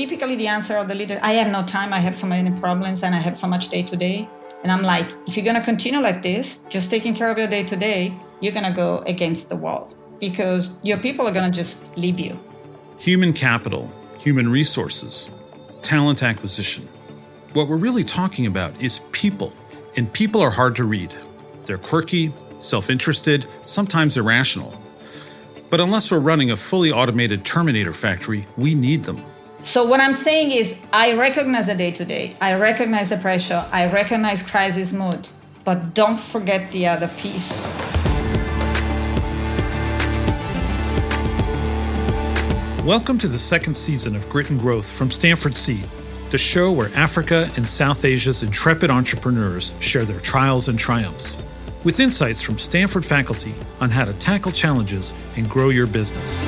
typically the answer of the leader, I have no time, I have so many problems, and I have so much day to day. And I'm like, if you're going to continue like this, just taking care of your day to day, you're going to go against the wall because your people are going to just leave you. Human capital, human resources, talent acquisition. What we're really talking about is people, and people are hard to read. They're quirky, self-interested, sometimes irrational. But unless we're running a fully automated Terminator factory, we need them. So what I'm saying is I recognize the day-to-day, I recognize the pressure, I recognize crisis mood, but don't forget the other piece. Welcome to the second season of Grit and Growth from Stanford Seed, the show where Africa and South Asia's intrepid entrepreneurs share their trials and triumphs, with insights from Stanford faculty on how to tackle challenges and grow your business.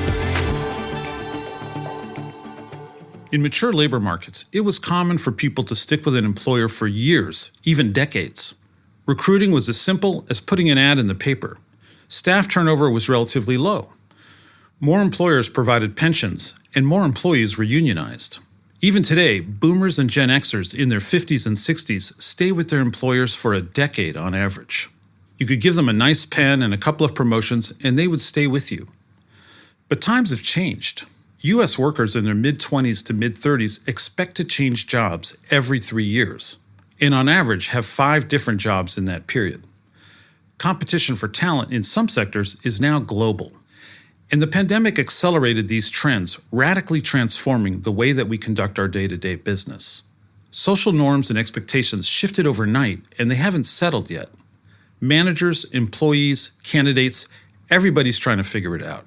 In mature labor markets, it was common for people to stick with an employer for years, even decades. Recruiting was as simple as putting an ad in the paper. Staff turnover was relatively low. More employers provided pensions, and more employees were unionized. Even today, boomers and Gen Xers in their 50s and 60s stay with their employers for a decade on average. You could give them a nice pen and a couple of promotions, and they would stay with you. But times have changed. U.S. workers in their mid-20s to mid-30s expect to change jobs every 3 years, and on average have 5 different jobs in that period. Competition for talent in some sectors is now global, and the pandemic accelerated these trends, radically transforming the way that we conduct our day-to-day business. Social norms and expectations shifted overnight, and they haven't settled yet. Managers, employees, candidates, everybody's trying to figure it out.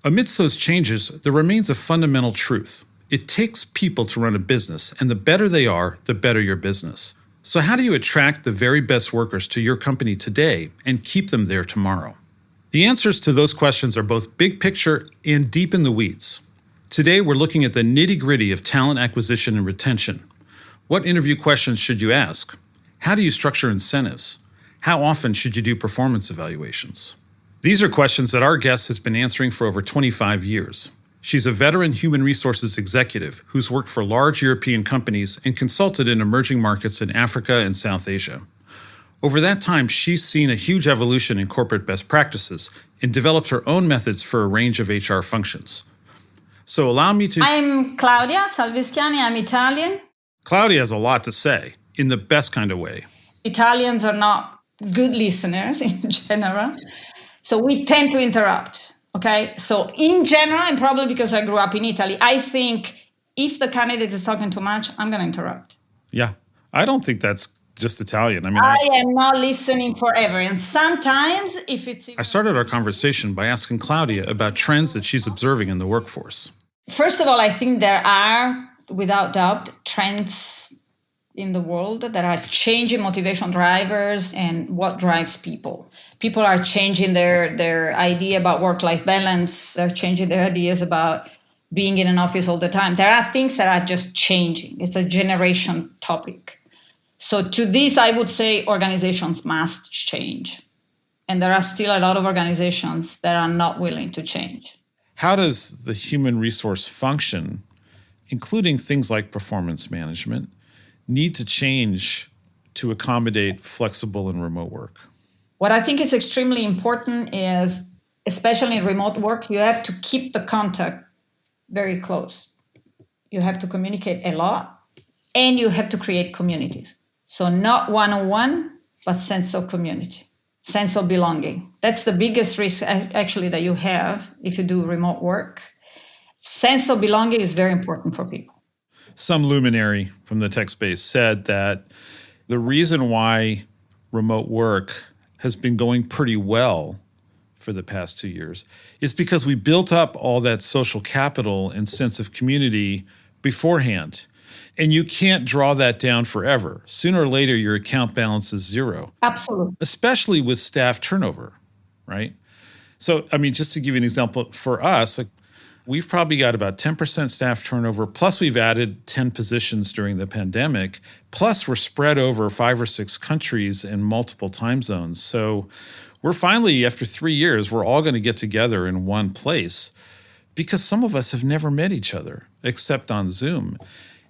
Amidst those changes, there remains a fundamental truth. It takes people to run a business, and the better they are, the better your business. So how do you attract the very best workers to your company today and keep them there tomorrow? The answers to those questions are both big picture and deep in the weeds. Today, we're looking at the nitty-gritty of talent acquisition and retention. What interview questions should you ask? How do you structure incentives? How often should you do performance evaluations? These are questions that our guest has been answering for over 25 years. She's a veteran human resources executive who's worked for large European companies and consulted in emerging markets in Africa and South Asia. Over that time, she's seen a huge evolution in corporate best practices and developed her own methods for a range of HR functions. So allow me to... I'm Claudia Salvischiani. I'm Italian. Claudia has a lot to say, in the best kind of way. Italians are not good listeners in general. So we tend to interrupt, okay? So in general, and probably because I grew up in Italy, I think if the candidate is talking too much, I'm going to interrupt. Yeah, I don't think that's just Italian. I am not listening forever. And sometimes if it's... I started our conversation by asking Claudia about trends that she's observing in the workforce. First of all, I think there are, without doubt, trends in the world that are changing motivation drivers and what drives people. People are changing their idea about work-life balance. They're changing their ideas about being in an office all the time. There are things that are just changing. It's a generation topic. So to this, I would say organizations must change. And there are still a lot of organizations that are not willing to change. How does the human resource function, including things like performance management, need to change to accommodate flexible and remote work? What I think is extremely important is, especially in remote work, you have to keep the contact very close. You have to communicate a lot, and you have to create communities. So not one-on-one, but sense of community, sense of belonging. That's the biggest risk actually that you have if you do remote work. Sense of belonging is very important for people. Some luminary from the tech space said that the reason why remote work has been going pretty well for the past 2 years is because we built up all that social capital and sense of community beforehand. And you can't draw that down forever. Sooner or later, your account balance is zero. Absolutely. Especially with staff turnover, right? So, I mean, just to give you an example, for us, we've probably got about 10% staff turnover, plus we've added 10 positions during the pandemic, plus we're spread over 5 or 6 countries in multiple time zones. So we're finally, after 3 years, we're all going to get together in one place. because some of us have never met each other except on Zoom.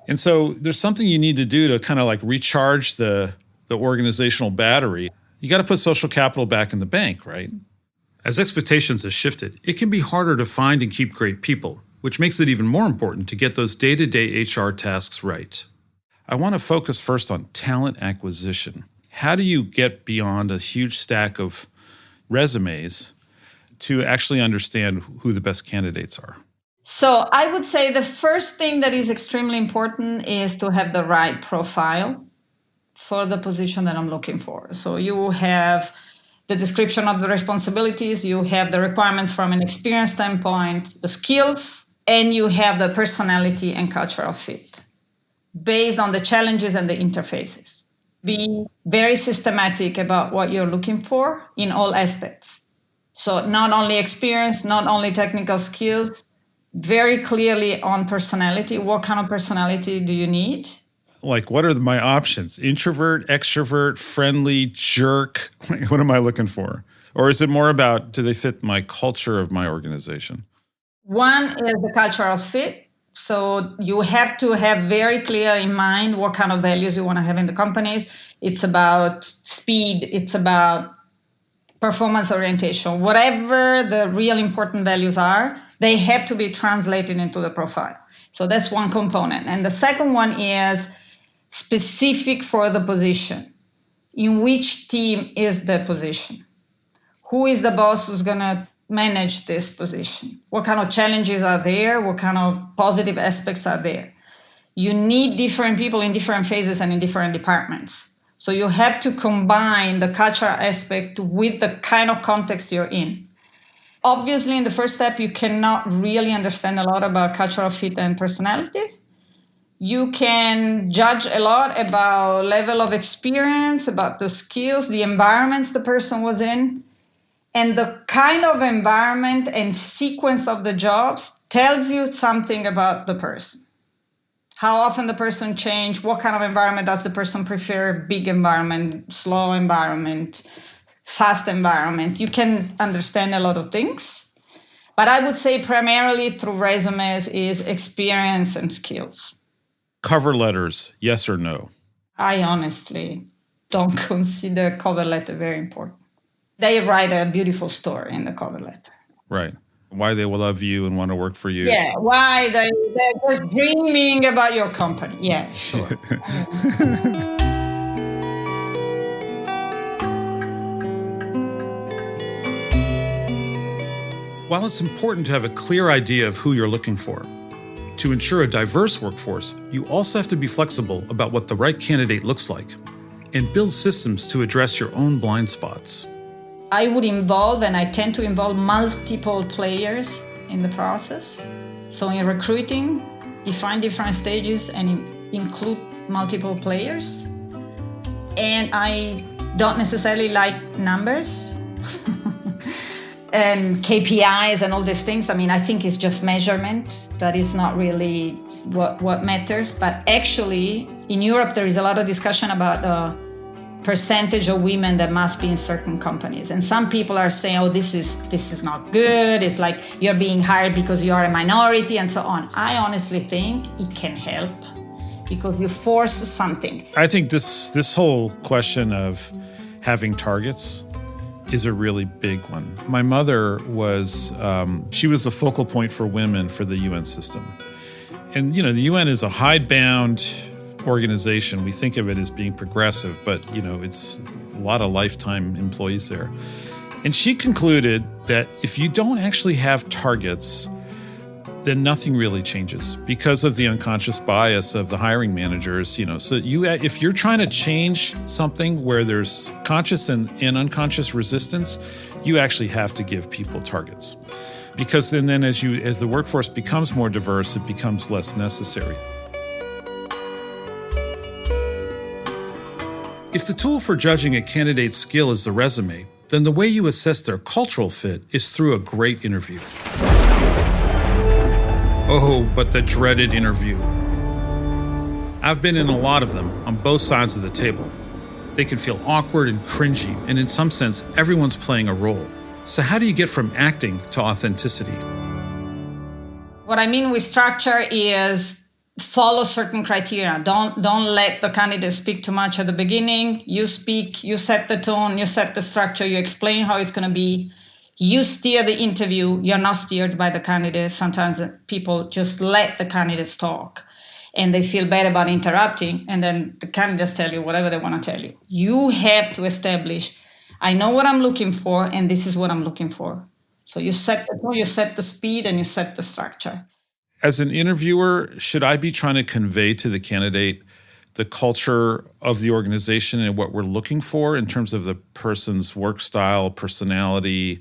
And so there's something you need to do to kind of like recharge the organizational battery. You got to put social capital back in the bank, right? As expectations have shifted, it can be harder to find and keep great people, which makes it even more important to get those day-to-day HR tasks right. I want to focus first on talent acquisition. How do you get beyond a huge stack of resumes to actually understand who the best candidates are? So I would say the first thing that is extremely important is to have the right profile for the position that I'm looking for. So you have the description of the responsibilities, you have the requirements from an experience standpoint, the skills, and you have the personality and cultural fit based on the challenges and the interfaces. Be very systematic about what you're looking for in all aspects. So not only experience, not only technical skills, very clearly on personality. What kind of personality do you need? Like, what are my options? Introvert, extrovert, friendly, jerk? What am I looking for? Or is it more about, do they fit my culture of my organization? One is the cultural fit. So you have to have very clear in mind what kind of values you want to have in the companies. It's about speed. It's about performance orientation. Whatever the real important values are, they have to be translated into the profile. So that's one component. And the second one is specific for the position. In which team is the position? Who is the boss who's going to manage this position? What kind of challenges are there? What kind of positive aspects are there? You need different people in different phases and in different departments. So you have to combine the cultural aspect with the kind of context you're in. Obviously, in the first step, you cannot really understand a lot about cultural fit and personality. You can judge a lot about level of experience, about the skills, the environments the person was in. And the kind of environment and sequence of the jobs tells you something about the person. How often the person change, what kind of environment does the person prefer, big environment, slow environment, fast environment. You can understand a lot of things. But I would say primarily through resumes is experience and skills. Cover letters, yes or no? I honestly don't consider cover letter very important. They write a beautiful story in the cover letter. Right. Why they will love you and want to work for you. Yeah, why they're just dreaming about your company. Yeah, sure. While it's important to have a clear idea of who you're looking for, to ensure a diverse workforce, you also have to be flexible about what the right candidate looks like and build systems to address your own blind spots. I would involve, and I tend to involve, multiple players in the process. So in recruiting, define different stages and include multiple players. And I don't necessarily like numbers and KPIs and all these things. I mean, I think it's just measurement. That is not really what matters. But actually, in Europe, there is a lot of discussion about the percentage of women that must be in certain companies. And some people are saying, oh, this is not good. It's like you're being hired because you are a minority and so on. I honestly think it can help because you force something. I think this whole question of having targets is a really big one. My mother was, she was the focal point for women for the UN system. And, you know, the UN is a hidebound organization. We think of it as being progressive, but, you know, it's a lot of lifetime employees there. And she concluded that if you don't actually have targets, then nothing really changes because of the unconscious bias of the hiring managers, you know. So if you're trying to change something where there's conscious and unconscious resistance, you actually have to give people targets. Because then as the workforce becomes more diverse, it becomes less necessary. If the tool for judging a candidate's skill is the resume, then the way you assess their cultural fit is through a great interview. Oh, but the dreaded interview. I've been in a lot of them on both sides of the table. They can feel awkward and cringy, and in some sense, everyone's playing a role. So how do you get from acting to authenticity? What I mean with structure is follow certain criteria. Don't let the candidate speak too much at the beginning. You speak, you set the tone, you set the structure, you explain how it's going to be. You steer the interview. You're not steered by the candidate. Sometimes people just let the candidates talk and they feel bad about interrupting. And then the candidates tell you whatever they want to tell you. You have to establish, I know what I'm looking for, and this is what I'm looking for. So you set the tone, you set the speed, and you set the structure. As an interviewer, should I be trying to convey to the candidate the culture of the organization and what we're looking for in terms of the person's work style, personality,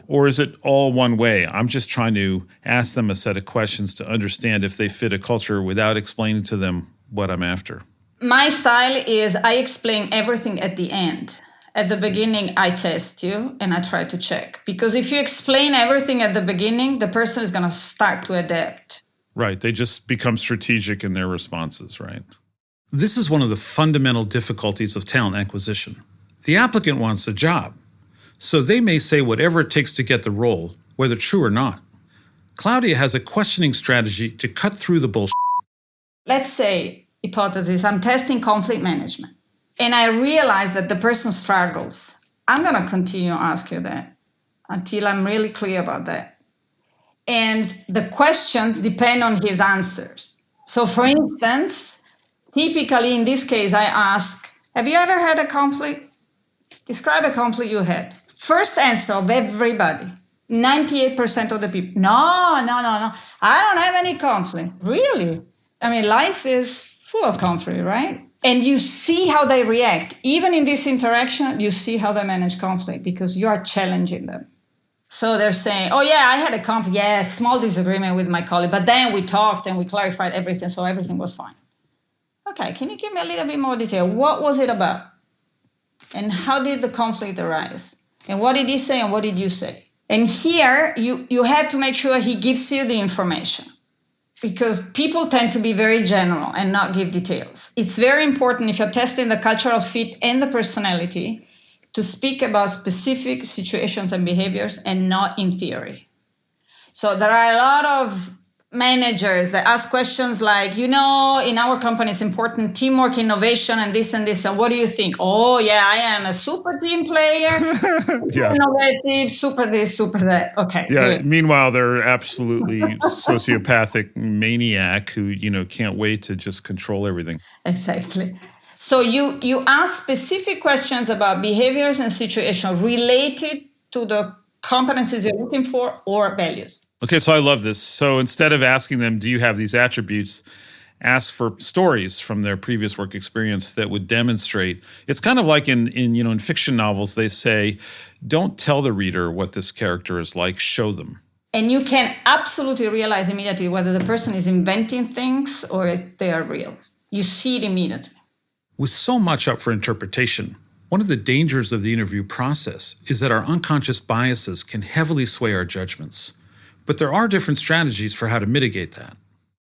or is it all one way? I'm just trying to ask them a set of questions to understand if they fit a culture without explaining to them what I'm after. My style is I explain everything at the end. At the beginning, I test you and I try to check. Because if you explain everything at the beginning, the person is going to start to adapt. Right. They just become strategic in their responses, right? This is one of the fundamental difficulties of talent acquisition. The applicant wants a job, so they may say whatever it takes to get the role, whether true or not. Claudia has a questioning strategy to cut through the bullshit. Let's say, hypothesis, I'm testing conflict management. And I realize that the person struggles. I'm going to continue to ask you that until I'm really clear about that. And the questions depend on his answers. So for instance, typically in this case, I ask, have you ever had a conflict? Describe a conflict you had. First answer of everybody, 98% of the people, no. I don't have any conflict. Really? I mean, life is full of conflict, right? And you see how they react. Even in this interaction, you see how they manage conflict because you are challenging them. So they're saying, oh, yeah, I had a conflict. Yeah, small disagreement with my colleague. But then we talked and we clarified everything. So everything was fine. Okay, can you give me a little bit more detail? What was it about? And how did the conflict arise? And what did he say and what did you say? And here, you have to make sure he gives you the information. Because people tend to be very general and not give details. It's very important if you're testing the cultural fit and the personality to speak about specific situations and behaviors and not in theory. So there are a lot of managers that ask questions like, in our company it's important teamwork, innovation, and this and this. And what do you think? Oh, yeah, I am a super team player, Yeah. Innovative, super this, super that. Okay. Yeah. Good. Meanwhile, they're absolutely sociopathic maniac who, can't wait to just control everything. Exactly. So you ask specific questions about behaviors and situations related to the competencies you're looking for or values. Okay, so I love this. So instead of asking them, do you have these attributes, ask for stories from their previous work experience that would demonstrate. It's kind of like in fiction novels, they say, don't tell the reader what this character is like, show them. And you can absolutely realize immediately whether the person is inventing things or if they are real. You see it immediately. With so much up for interpretation, one of the dangers of the interview process is that our unconscious biases can heavily sway our judgments. But there are different strategies for how to mitigate that.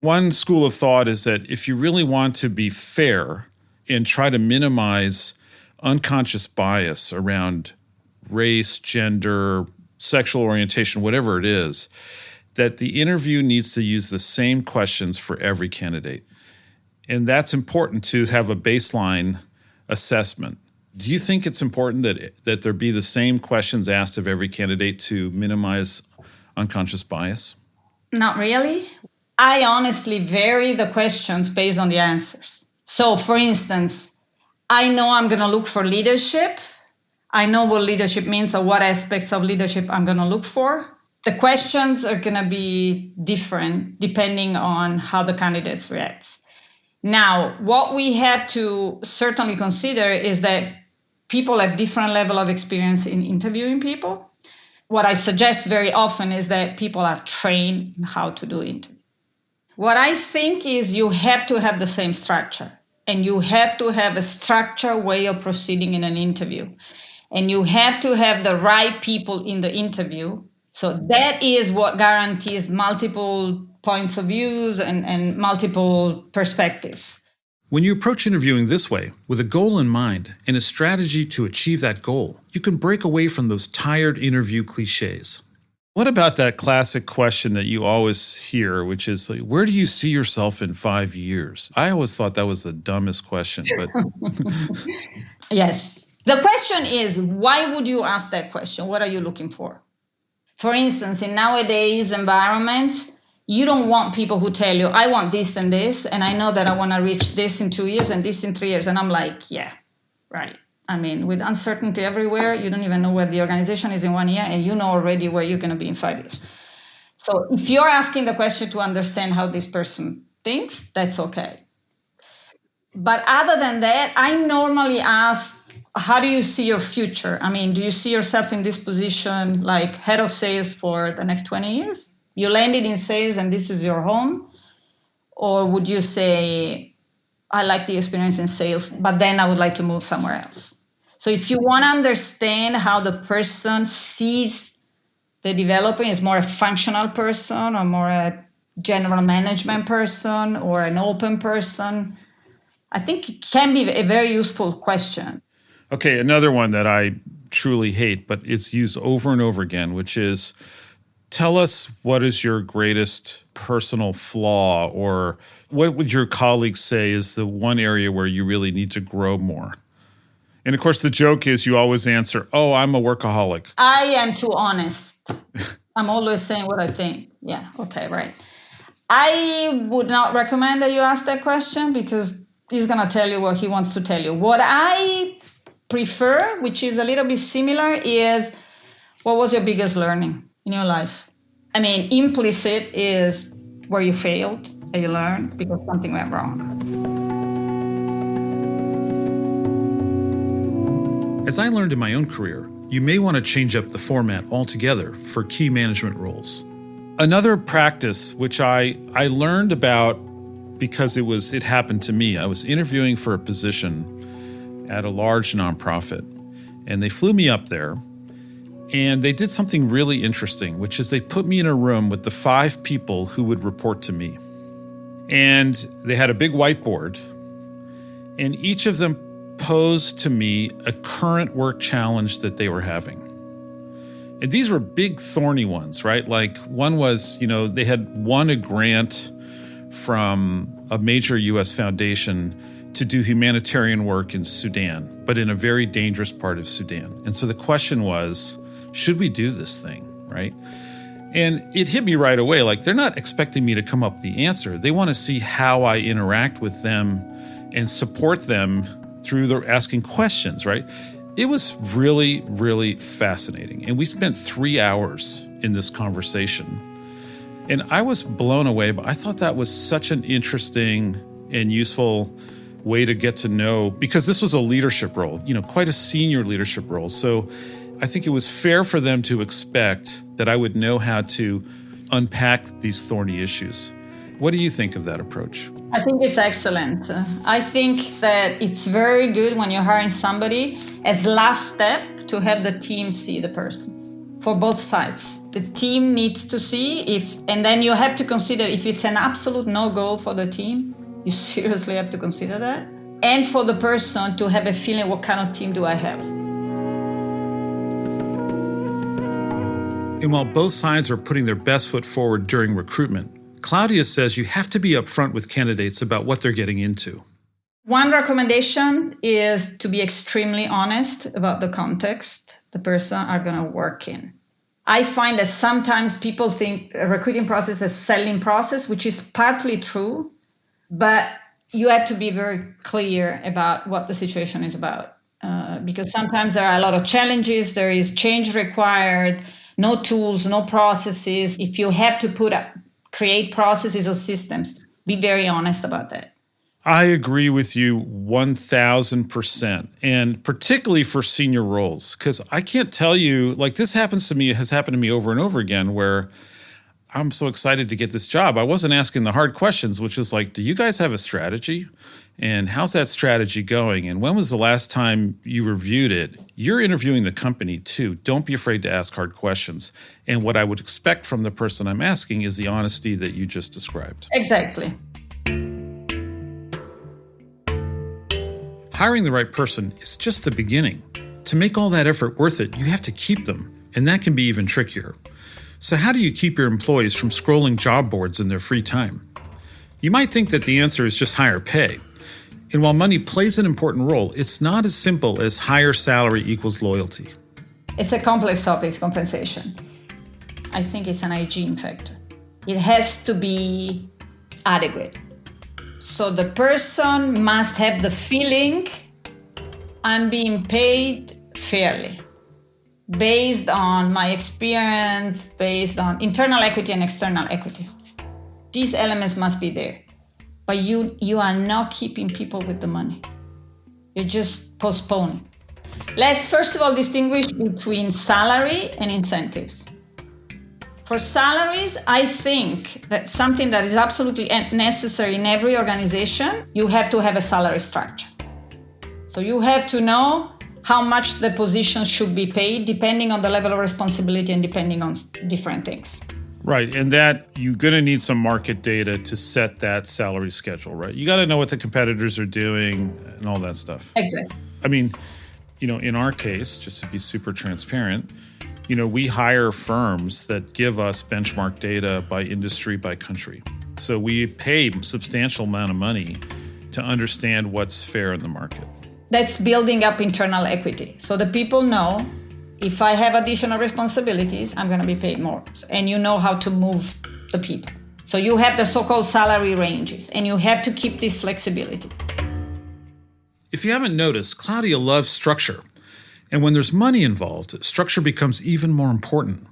One school of thought is that if you really want to be fair and try to minimize unconscious bias around race, gender, sexual orientation, whatever it is, that the interview needs to use the same questions for every candidate. And that's important to have a baseline assessment. Do you think it's important that there be the same questions asked of every candidate to minimize unconscious bias? Not really. I honestly vary the questions based on the answers. So, for instance, I know I'm going to look for leadership. I know what leadership means or what aspects of leadership I'm going to look for. The questions are going to be different depending on how the candidates react. Now, what we have to certainly consider is that people have different level of experience in interviewing people. What I suggest very often is that people are trained in how to do interviews. What I think is you have to have the same structure, and you have to have a structured way of proceeding in an interview. And you have to have the right people in the interview. So that is what guarantees multiple points of views and multiple perspectives. When you approach interviewing this way, with a goal in mind and a strategy to achieve that goal, you can break away from those tired interview cliches. What about that classic question that you always hear, which is like, where do you see yourself in 5 years? I always thought that was the dumbest question, but Yes. The question is, why would you ask that question? What are you looking for? For instance, in nowadays environments, you don't want people who tell you, I want this and this, and I know that I want to reach this in 2 years and this in 3 years. And I'm like, yeah, right. I mean, with uncertainty everywhere, you don't even know where the organization is in 1 year, and you know already where you're going to be in 5 years. So if you're asking the question to understand how this person thinks, that's okay. But other than that, I normally ask, how do you see your future? I mean, do you see yourself in this position like head of sales for the next 20 years? You landed in sales and this is your home? Or would you say, I like the experience in sales, but then I would like to move somewhere else? So if you want to understand how the person sees the developer, is more a functional person or more a general management person or an open person, I think it can be a very useful question. okay, another one that I truly hate, but it's used over and over again, which is, tell us what is your greatest personal flaw, or what would your colleagues say is the one area where you really need to grow more? And of course, the joke is you always answer, oh, I'm a workaholic. I am too honest. I'm always saying what I think. Yeah, okay, right. I would not recommend that you ask that question because he's going to tell you what he wants to tell you. What I prefer, which is a little bit similar, is what was your biggest learning in your life? I mean, implicit is where you failed and you learned because something went wrong. As I learned in my own career, you may want to change up the format altogether for key management roles. Another practice which I learned about because it happened to me. I was interviewing for a position at a large nonprofit, and they flew me up there, and they did something really interesting, which is they put me in a room with the 5 people who would report to me. And they had a big whiteboard, and each of them posed to me a current work challenge that they were having. And these were big, thorny ones, right? Like one was, they had won a grant from a major U.S. foundation to do humanitarian work in Sudan, but in a very dangerous part of Sudan. And so the question was, should we do this thing, right? And it hit me right away. Like, they're not expecting me to come up with the answer. They want to see how I interact with them and support them through their asking questions, right? It was really, really fascinating. And we spent 3 hours in this conversation. And I was blown away, but I thought that was such an interesting and useful way to get to know, because this was a leadership role, quite a senior leadership role. So I think it was fair for them to expect that I would know how to unpack these thorny issues. What do you think of that approach? I think it's excellent. I think that it's very good when you're hiring somebody as last step to have the team see the person for both sides. The team needs to see and then you have to consider if it's an absolute no-go for the team, you seriously have to consider that. And for the person to have a feeling, what kind of team do I have? And while both sides are putting their best foot forward during recruitment, Claudia says you have to be upfront with candidates about what they're getting into. One recommendation is to be extremely honest about the context the person are going to work in. I find that sometimes people think a recruiting process is a selling process, which is partly true, but you have to be very clear about what the situation is about. Because sometimes there are a lot of challenges, there is change required, no tools, no processes. If you have to create processes or systems, be very honest about that. I agree with you 1,000%, and particularly for senior roles, because I can't tell you, like, this has happened to me over and over again, where I'm so excited to get this job. I wasn't asking the hard questions, which is like, do you guys have a strategy? And how's that strategy going? And when was the last time you reviewed it? You're interviewing the company too. Don't be afraid to ask hard questions. And what I would expect from the person I'm asking is the honesty that you just described. Exactly. Hiring the right person is just the beginning. To make all that effort worth it, you have to keep them, and that can be even trickier. So how do you keep your employees from scrolling job boards in their free time? You might think that the answer is just higher pay. And while money plays an important role, it's not as simple as higher salary equals loyalty. It's a complex topic, compensation. I think it's an hygiene factor. It has to be adequate. So the person must have the feeling I'm being paid fairly, based on my experience, based on internal equity and external equity. These elements must be there. But you are not keeping people with the money. You're just postponing. Let's first of all distinguish between salary and incentives. For salaries, I think that something that is absolutely necessary in every organization, you have to have a salary structure. So you have to know how much the position should be paid depending on the level of responsibility and depending on different things. Right, and that you're going to need some market data to set that salary schedule, right? You got to know what the competitors are doing and all that stuff. Exactly. I mean, in our case, just to be super transparent, we hire firms that give us benchmark data by industry, by country. So we pay a substantial amount of money to understand what's fair in the market. That's building up internal equity. So the people know if I have additional responsibilities, I'm going to be paid more. And you know how to move the people. So you have the so-called salary ranges, and you have to keep this flexibility. If you haven't noticed, Claudia loves structure. And when there's money involved, structure becomes even more important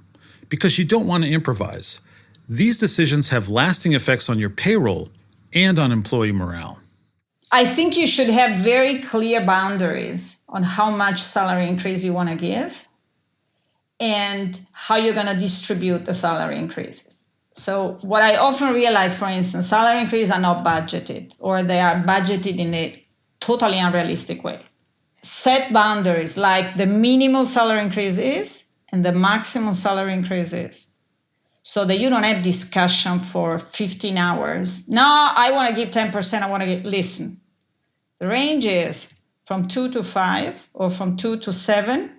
because you don't want to improvise. These decisions have lasting effects on your payroll and on employee morale. I think you should have very clear boundaries on how much salary increase you want to give and how you're going to distribute the salary increases. So what I often realize, for instance, salary increases are not budgeted, or they are budgeted in a totally unrealistic way. Set boundaries like the minimum salary increase is and the maximum salary increase is, so that you don't have discussion for 15 hours. No, I want to give 10%. I want to listen. The range is from 2 to 5 or from 2 to 7.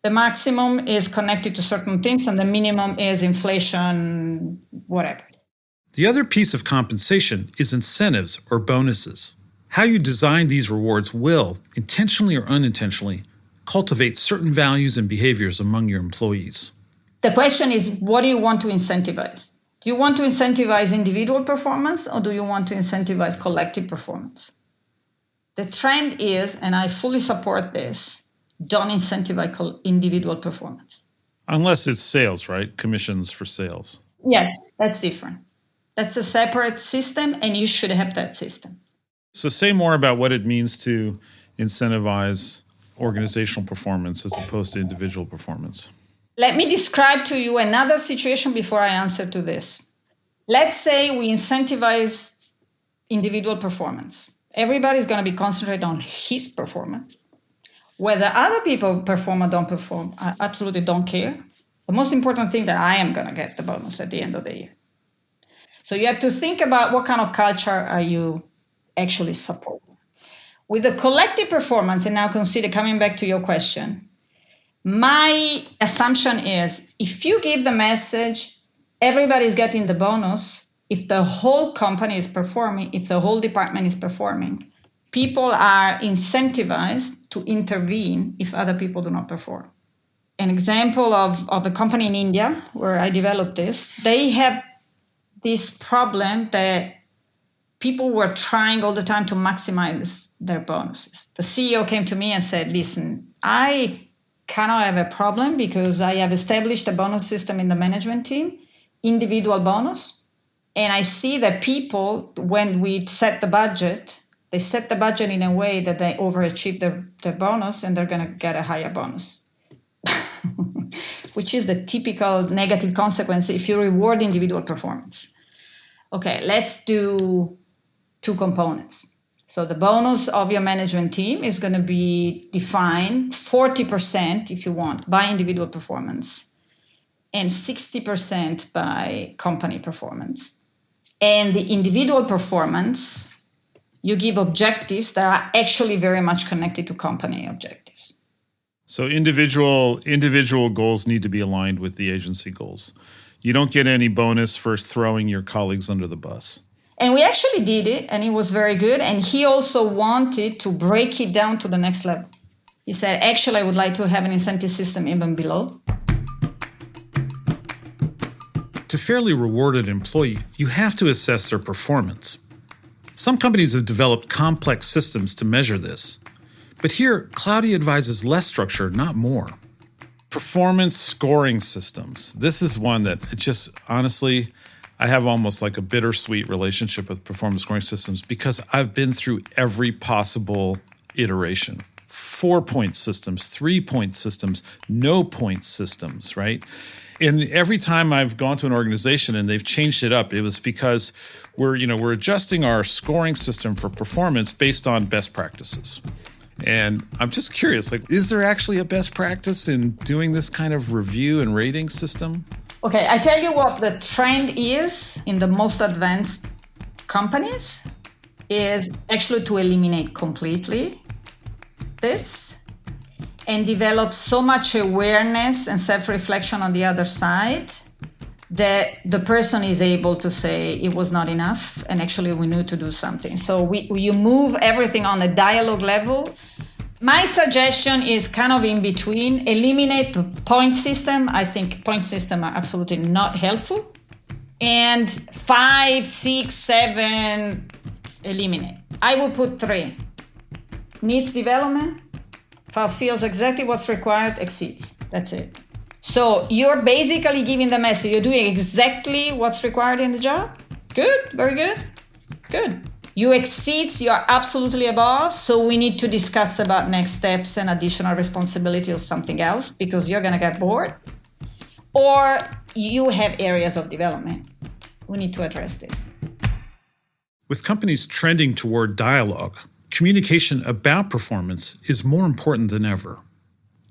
The maximum is connected to certain things and the minimum is inflation, whatever. The other piece of compensation is incentives or bonuses. How you design these rewards will, intentionally or unintentionally, cultivate certain values and behaviors among your employees. The question is, what do you want to incentivize? Do you want to incentivize individual performance or do you want to incentivize collective performance? The trend is, and I fully support this, don't incentivize individual performance. Unless it's sales, right? Commissions for sales. Yes, that's different. That's a separate system and you should have that system. So say more about what it means to incentivize organizational performance as opposed to individual performance. Let me describe to you another situation before I answer to this. Let's say we incentivize individual performance. Everybody's going to be concentrated on his performance. Whether other people perform or don't perform, I absolutely don't care. The most important thing that I am going to get the bonus at the end of the year. So you have to think about what kind of culture are you actually supporting. With the collective performance, and now consider coming back to your question, my assumption is if you give the message, everybody's getting the bonus, if the whole company is performing, if the whole department is performing, people are incentivized to intervene if other people do not perform. An example of a company in India where I developed this, they have this problem that people were trying all the time to maximize their bonuses. The CEO came to me and said, listen, I kind of have a problem because I have established a bonus system in the management team, individual bonus. And I see that people, when we set the budget, they set the budget in a way that they overachieve their bonus and they're going to get a higher bonus, which is the typical negative consequence if you reward individual performance. Okay, let's do two components. So the bonus of your management team is going to be defined 40%, if you want, by individual performance and 60% by company performance. And the individual performance, you give objectives that are actually very much connected to company objectives. So individual goals need to be aligned with the agency goals. You don't get any bonus for throwing your colleagues under the bus. And we actually did it, and it was very good. And he also wanted to break it down to the next level. He said, actually, I would like to have an incentive system even below. To fairly reward an employee, you have to assess their performance. Some companies have developed complex systems to measure this. But here, Claudia advises less structure, not more. Performance scoring systems. This is one that just, honestly, I have almost like a bittersweet relationship with performance scoring systems because I've been through every possible iteration. 4-point systems, 3-point systems, no-point systems, right? And every time I've gone to an organization and they've changed it up, it was because we're adjusting our scoring system for performance based on best practices. And I'm just curious, is there actually a best practice in doing this kind of review and rating system? Okay, I tell you what the trend is in the most advanced companies is actually to eliminate completely this and develop so much awareness and self-reflection on the other side that the person is able to say it was not enough and actually we need to do something. So you move everything on a dialogue level. My suggestion is kind of in between. Eliminate the point system. I think point systems are absolutely not helpful. And 5, 6, 7, eliminate. I will put 3. Needs development, fulfills exactly what's required, exceeds. That's it. So you're basically giving the message, you're doing exactly what's required in the job. Good, very good, good. You exceed, you're absolutely above, so we need to discuss about next steps and additional responsibility or something else because you're gonna get bored. Or you have areas of development. We need to address this. With companies trending toward dialogue, communication about performance is more important than ever.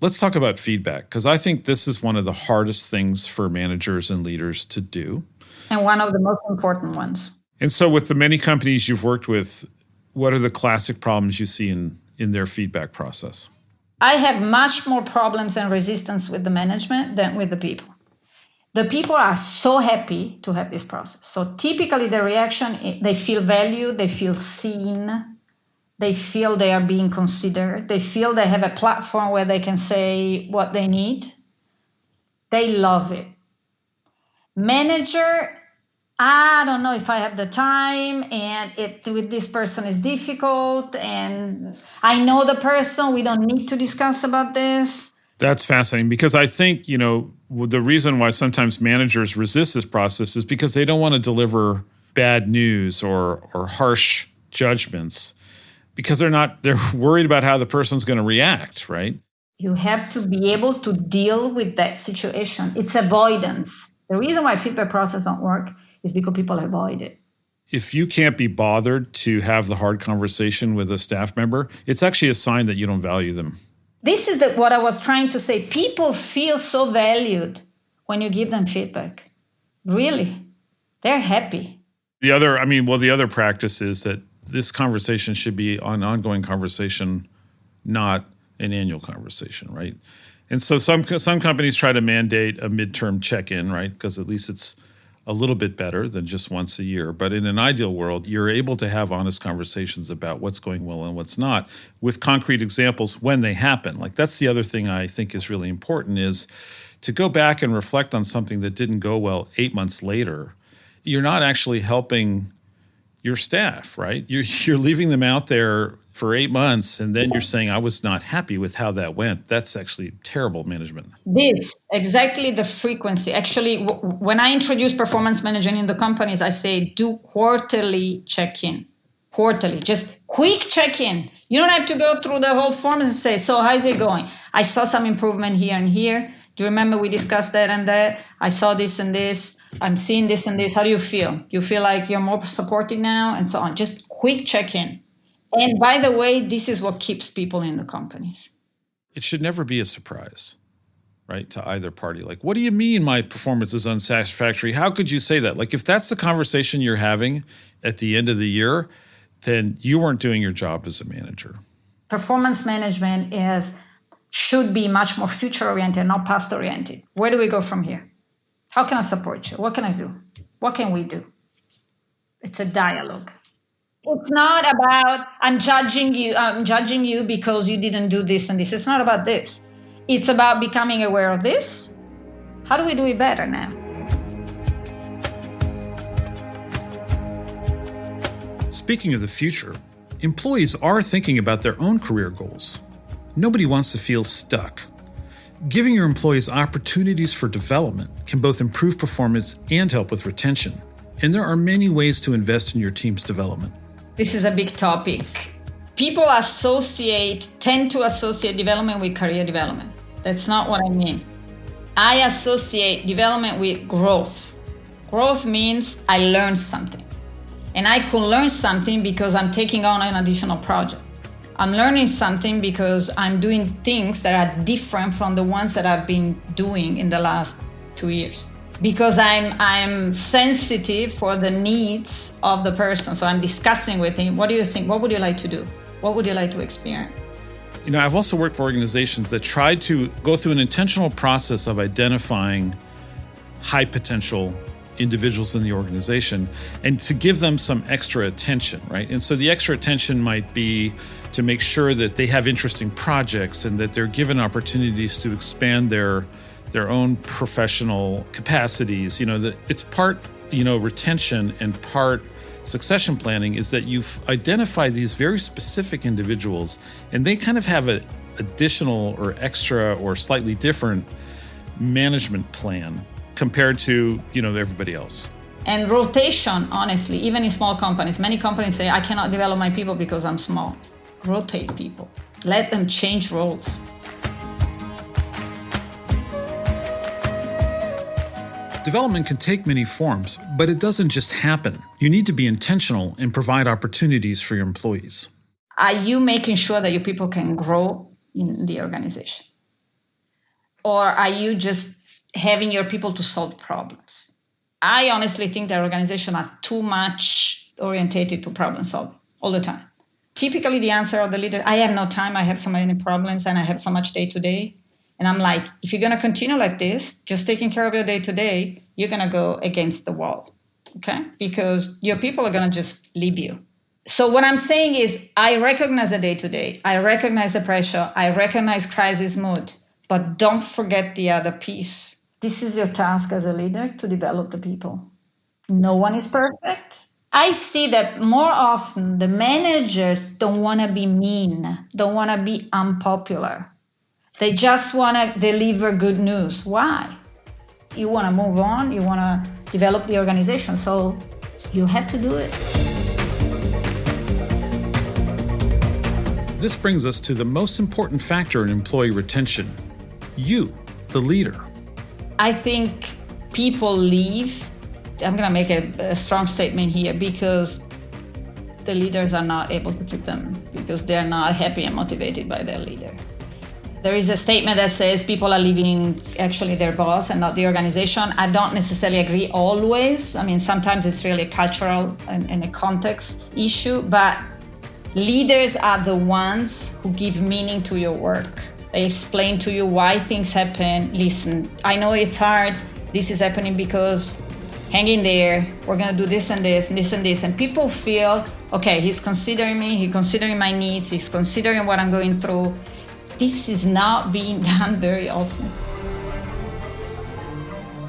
Let's talk about feedback, because I think this is one of the hardest things for managers and leaders to do. And one of the most important ones. And so with the many companies you've worked with, what are the classic problems you see in their feedback process? I have much more problems and resistance with the management than with the people. The people are so happy to have this process. So typically the reaction, they feel valued, they feel seen, they feel they are being considered. They feel they have a platform where they can say what they need. They love it. Manager, I don't know if I have the time and with this person is difficult and I know the person, we don't need to discuss about this. That's fascinating because I think, the reason why sometimes managers resist this process is because they don't want to deliver bad news or harsh judgments. Because they're worried about how the person's going to react, right? You have to be able to deal with that situation. It's avoidance. The reason why feedback process don't work is because people avoid it. If you can't be bothered to have the hard conversation with a staff member, it's actually a sign that you don't value them. This is what I was trying to say. People feel so valued when you give them feedback. Really. They're happy. The other practice is that this conversation should be an ongoing conversation, not an annual conversation, right? And so some companies try to mandate a midterm check-in, right? Because at least it's a little bit better than just once a year. But in an ideal world, you're able to have honest conversations about what's going well and what's not with concrete examples when they happen. That's the other thing I think is really important is to go back and reflect on something that didn't go well 8 months later. You're not actually helping your staff, right? You're leaving them out there for 8 months, and then you're saying, I was not happy with how that went. That's actually terrible management. This, exactly the frequency. Actually, when I introduce performance management in the companies, I say do quarterly check-in. Quarterly, just quick check-in. You don't have to go through the whole form and say, so how's it going? I saw some improvement here and here. Do you remember we discussed that and that? I saw this and this. I'm seeing this and this. How do you feel? You feel like you're more supported now and so on. Just quick check-in. And by the way, this is what keeps people in the companies. It should never be a surprise, right, to either party. What do you mean my performance is unsatisfactory? How could you say that? If that's the conversation you're having at the end of the year, then you weren't doing your job as a manager. Performance management is should be much more future-oriented, not past-oriented. Where do we go from here? How can I support you? What can I do? What can we do? It's a dialogue. It's not about I'm judging you because you didn't do this and this. It's not about this. It's about becoming aware of this. How do we do it better now? Speaking of the future, employees are thinking about their own career goals. Nobody wants to feel stuck. Giving your employees opportunities for development can both improve performance and help with retention. And there are many ways to invest in your team's development. This is a big topic. People tend to associate development with career development. That's not what I mean. I associate development with growth. Growth means I learn something. And I could learn something because I'm taking on an additional project. I'm learning something because I'm doing things that are different from the ones that I've been doing in the last 2 years. Because I'm sensitive for the needs of the person. So I'm discussing with him, what do you think? What would you like to do? What would you like to experience? I've also worked for organizations that tried to go through an intentional process of identifying high potential individuals in the organization and to give them some extra attention, right? And so the extra attention might be to make sure that they have interesting projects and that they're given opportunities to expand their own professional capacities. That it's part, retention and part succession planning is that you've identified these very specific individuals and they kind of have an additional or extra or slightly different management plan compared to, everybody else. And rotation, honestly, even in small companies, many companies say, I cannot develop my people because I'm small. Rotate people. Let them change roles. Development can take many forms, but it doesn't just happen. You need to be intentional and provide opportunities for your employees. Are you making sure that your people can grow in the organization? Or are you just having your people to solve problems? I honestly think that organizations are too much orientated to problem solving all the time. Typically, the answer of the leader, I have no time, I have so many problems, and I have so much day-to-day. And I'm like, if you're going to continue like this, just taking care of your day-to-day, you're going to go against the wall, okay? Because your people are going to just leave you. So what I'm saying is I recognize the day-to-day. I recognize the pressure. I recognize crisis mood. But don't forget the other piece. This is your task as a leader, to develop the people. No one is perfect. I see that more often the managers don't want to be mean, don't want to be unpopular. They just want to deliver good news. Why? You want to move on, you want to develop the organization, so you have to do it. This brings us to the most important factor in employee retention. You, the leader. I think people leave. I'm going to make a strong statement here because the leaders are not able to keep them because they're not happy and motivated by their leader. There is a statement that says people are leaving actually their boss and not the organization. I don't necessarily agree always. I mean, sometimes it's really a cultural and a context issue, but leaders are the ones who give meaning to your work. They explain to you why things happen. Listen, I know it's hard. This is happening because hang in there. We're going to do this and this and this and this. And people feel, okay, he's considering me. He's considering my needs. He's considering what I'm going through. This is not being done very often.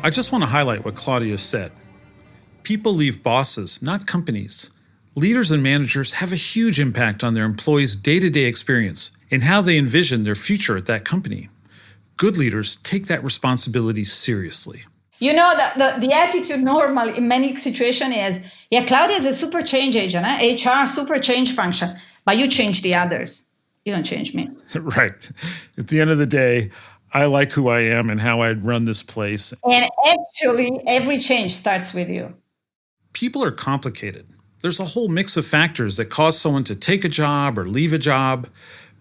I just want to highlight what Claudia said. People leave bosses, not companies. Leaders and managers have a huge impact on their employees' day-to-day experience and how they envision their future at that company. Good leaders take that responsibility seriously. You know, the attitude normally in many situations is, yeah, Claudia is a super change agent, HR super change function, but you change the others. You don't change me. Right. At the end of the day, I like who I am and how I'd run this place. And actually, every change starts with you. People are complicated. There's a whole mix of factors that cause someone to take a job or leave a job.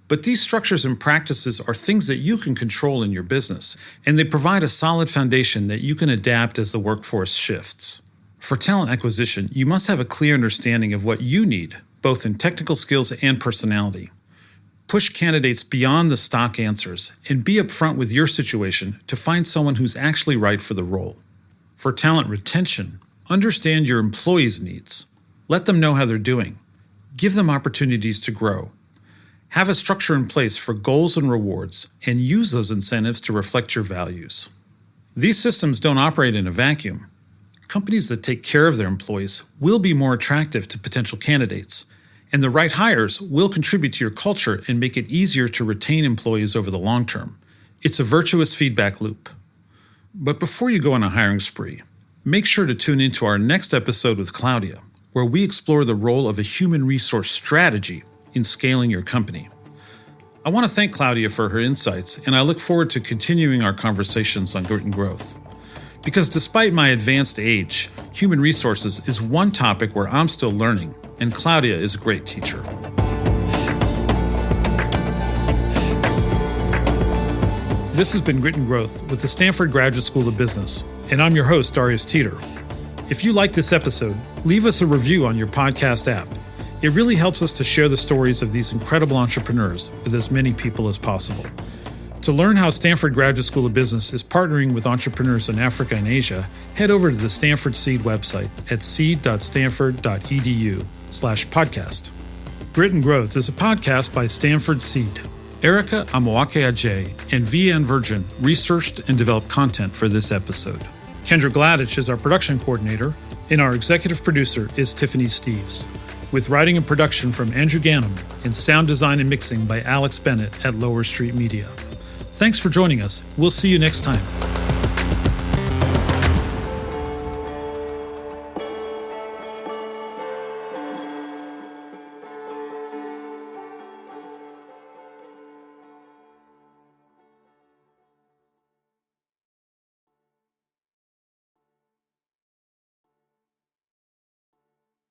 But these structures and practices are things that you can control in your business, and they provide a solid foundation that you can adapt as the workforce shifts. For talent acquisition, you must have a clear understanding of what you need, both in technical skills and personality. Push candidates beyond the stock answers and be upfront with your situation to find someone who's actually right for the role. For talent retention, understand your employees' needs. Let them know how they're doing. Give them opportunities to grow. Have a structure in place for goals and rewards, and use those incentives to reflect your values. These systems don't operate in a vacuum. Companies that take care of their employees will be more attractive to potential candidates, and the right hires will contribute to your culture and make it easier to retain employees over the long term. It's a virtuous feedback loop. But before you go on a hiring spree, make sure to tune into our next episode with Claudia, where we explore the role of a human resource strategy in scaling your company. I want to thank Claudia for her insights, and I look forward to continuing our conversations on grit and growth. Because despite my advanced age, human resources is one topic where I'm still learning, and Claudia is a great teacher. This has been Grit and Growth with the Stanford Graduate School of Business, and I'm your host, Darius Teeter. If you like this episode, leave us a review on your podcast app. It really helps us to share the stories of these incredible entrepreneurs with as many people as possible. To learn how Stanford Graduate School of Business is partnering with entrepreneurs in Africa and Asia, head over to the Stanford Seed website at seed.stanford.edu/podcast. Grit and Growth is a podcast by Stanford Seed. Erica Amoake-Ajay and VN Virgin researched and developed content for this episode. Kendra Gladich is our production coordinator, and our executive producer is Tiffany Steves, with writing and production from Andrew Gannum and sound design and mixing by Alex Bennett at Lower Street Media. Thanks for joining us. We'll see you next time.